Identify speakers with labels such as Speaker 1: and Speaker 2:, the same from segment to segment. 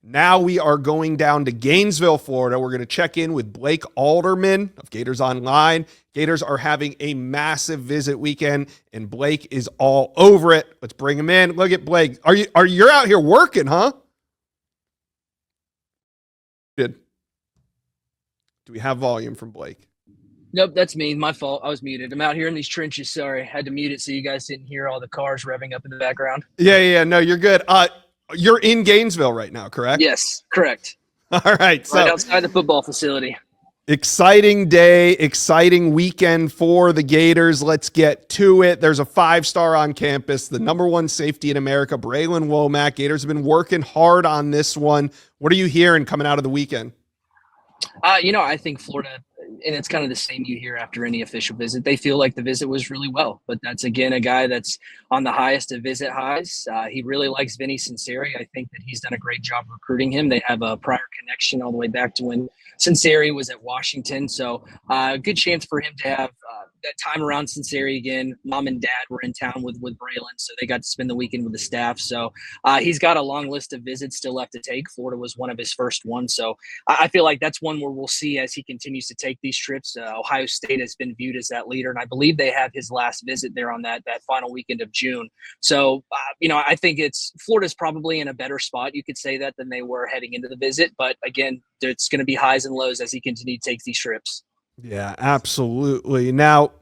Speaker 1: Now we are going down to Gainesville, Florida. We're going to check in with Blake Alderman of Gators Online. Gators are having a massive visit weekend, and Blake is all over it. Let's bring him in. Look at Blake. You're out here working, huh? Good. Do we have volume from Blake?
Speaker 2: Nope, that's me. My fault. I was muted. I'm out here in these trenches. Sorry. Had to mute it so you guys didn't hear all the cars revving up in the background.
Speaker 1: Yeah. No, you're good. You're in Gainesville right now, correct?
Speaker 2: Yes, correct.
Speaker 1: All right.
Speaker 2: Right outside the football facility.
Speaker 1: Exciting day, exciting weekend for the Gators. Let's get to it. There's a 5-star on campus, the number 1 safety in America, Braylon Womack. Gators have been working hard on this one. What are you hearing coming out of the weekend?
Speaker 2: I think Florida, and it's kind of the same you hear after any official visit, they feel like the visit was really well. But that's, again, a guy that's on the highest of visit highs. He really likes Vinny Sunseri. I think that he's done a great job recruiting him. They have a prior connection all the way back to when Sunseri was at Washington. So good chance for him to have that time around Sunseri again. Mom and dad were in town with Braylon, so they got to spend the weekend with the staff. So he's got a long list of visits still left to take. Florida was one of his first ones. So I feel like that's one where we'll see as he continues to take these trips. Ohio State has been viewed as that leader, and I believe they have his last visit there on that final weekend of June. So, I think Florida's probably in a better spot, you could say that, than they were heading into the visit. But again, it's going to be highs and lows as he continues to take these trips.
Speaker 1: Yeah, absolutely. Now,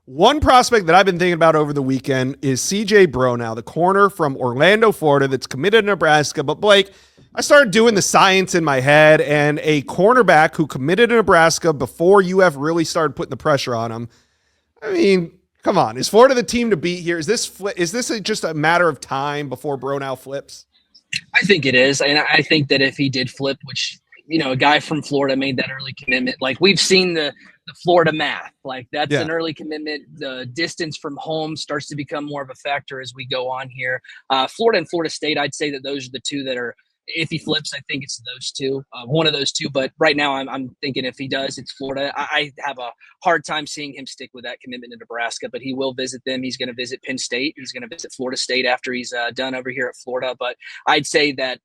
Speaker 1: one prospect that I've been thinking about over the weekend is CJ Bronow, the corner from Orlando, Florida, that's committed to Nebraska. But Blake, I started doing the science in my head, and a cornerback who committed to Nebraska before UF really started putting the pressure on him. I mean, come on. Is Florida the team to beat here? Is this just a matter of time before Bronow flips?
Speaker 2: I think it is. And I think that if he did flip, which, a guy from Florida made that early commitment, like we've seen the Florida math, like that's an early commitment. The distance from home starts to become more of a factor as we go on here. Florida and Florida State, I'd say that those are the two that are, if he flips, I think it's those two, one of those two. But right now I'm thinking if he does, it's Florida. I have a hard time seeing him stick with that commitment to Nebraska, but he will visit them. He's going to visit Penn State. He's going to visit Florida State after he's done over here at Florida. But I'd say that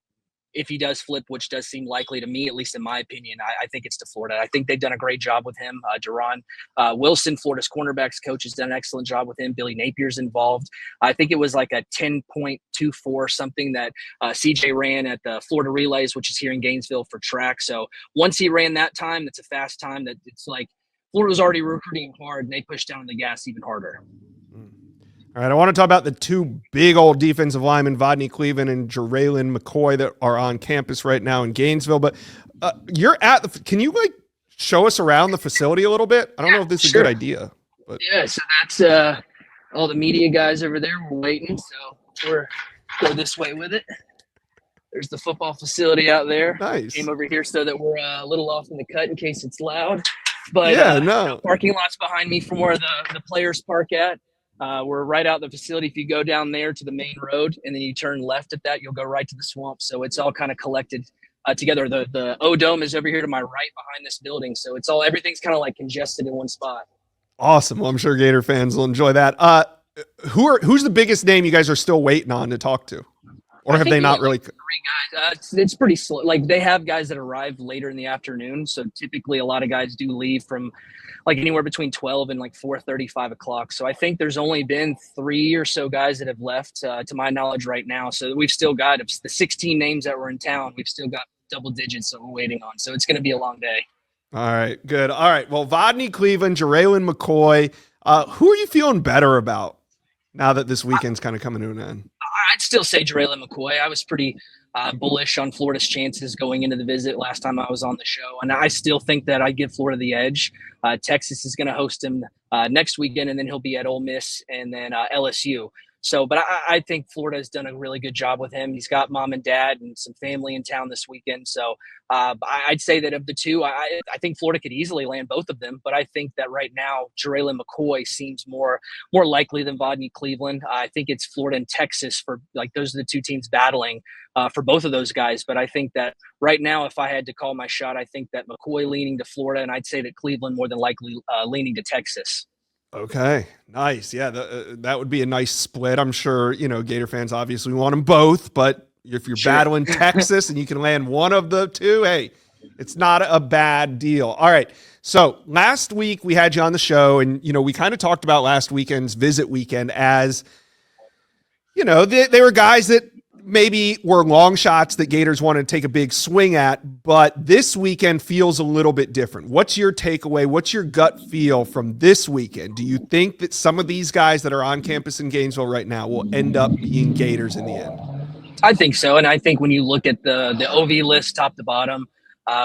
Speaker 2: if he does flip, which does seem likely to me, at least in my opinion, I think it's to Florida. I think they've done a great job with him. Deron Wilson, Florida's cornerbacks coach, has done an excellent job with him. Billy Napier's involved. I think it was like a 10.24 something that CJ ran at the Florida Relays, which is here in Gainesville for track. So once he ran that time, that's a fast time. That it's like Florida was already recruiting hard, and they pushed down on the gas even harder.
Speaker 1: All right, I want to talk about the two big old defensive linemen, Vodney Cleveland and Jarraylen McCoy, that are on campus right now in Gainesville. But you're can you show us around the facility a little bit? I don't know if this is a good idea. But.
Speaker 2: Yeah, so that's all the media guys over there. We're waiting, so we're go this way with it. There's the football facility out there.
Speaker 1: Nice.
Speaker 2: Came over here so that we're a little off in the cut in case it's loud. But parking lot's behind me from where the players park at. We're right out the facility. If you go down there to the main road and then you turn left at that, you'll go right to the swamp. So it's all kind of collected together. The O-Dome is over here to my right behind this building. So everything's kind of like congested in one spot.
Speaker 1: Awesome. Well, I'm sure Gator fans will enjoy that. Who's the biggest name you guys are still waiting on to talk to? Or have they not really?
Speaker 2: 3 guys. It's pretty slow. Like they have guys that arrive later in the afternoon. So typically a lot of guys do leave from like anywhere between 12 and like 4:30, 5 o'clock. So I think there's only been 3 or so guys that have left to my knowledge right now. So we've still got the 16 names that were in town. We've still got double digits that we're waiting on. So it's going to be a long day.
Speaker 1: All right, good. All right. Well, Vodney Cleveland, Jarraylen McCoy, who are you feeling better about now that this weekend's kind of coming to an end?
Speaker 2: I'd still say Jarraylen McCoy. I was pretty bullish on Florida's chances going into the visit last time I was on the show, and I still think that I give Florida the edge. Texas is going to host him next weekend, and then he'll be at Ole Miss and then LSU. So, but I think Florida has done a really good job with him. He's got mom and dad and some family in town this weekend. So I'd say that of the two, I think Florida could easily land both of them. But I think that right now, Jarraylen McCoy seems more likely than Vodney Cleveland. I think it's Florida and Texas for like those are the two teams battling for both of those guys. But I think that right now, if I had to call my shot, I think that McCoy leaning to Florida, and I'd say that Cleveland more than likely leaning to Texas.
Speaker 1: Okay, nice. Yeah, that would be a nice split. I'm sure, Gator fans obviously want them both, but If you're
Speaker 2: Sure.
Speaker 1: battling Texas and you can land one of the two, hey, it's not a bad deal. All right. So last week we had you on the show, and we kind of talked about last weekend's visit weekend as they were guys that maybe were long shots that Gators wanted to take a big swing at, but this weekend feels a little bit different. What's your takeaway? What's your gut feel from this weekend? Do you think that some of these guys that are on campus in Gainesville right now will end up being Gators in the end?
Speaker 2: I think so. And I think when you look at the OV list top to bottom,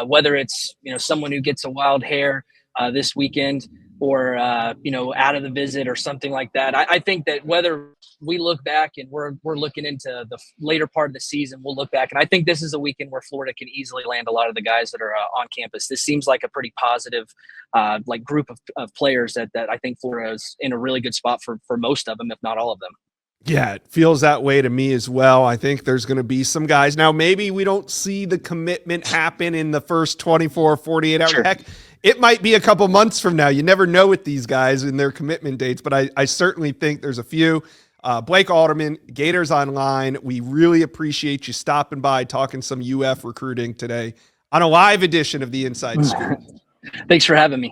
Speaker 2: whether it's, someone who gets a wild hair this weekend or, out of the visit or something like that, I think that whether we look back and we're looking into the later part of the season, we'll look back. And I think this is a weekend where Florida can easily land a lot of the guys that are on campus. This seems like a pretty positive group of players that I think Florida is in a really good spot for most of them, if not all of them.
Speaker 1: Yeah, it feels that way to me as well. I think there's going to be some guys. Now, maybe we don't see the commitment happen in the first 24, 48 hours.
Speaker 2: Sure.
Speaker 1: Heck, it might be a couple months from now. You never know with these guys and their commitment dates, but I certainly think there's a few. Blake Alderman, Gators Online, we really appreciate you stopping by, talking some UF recruiting today on a live edition of the Inside Scoop.
Speaker 2: Thanks for having me.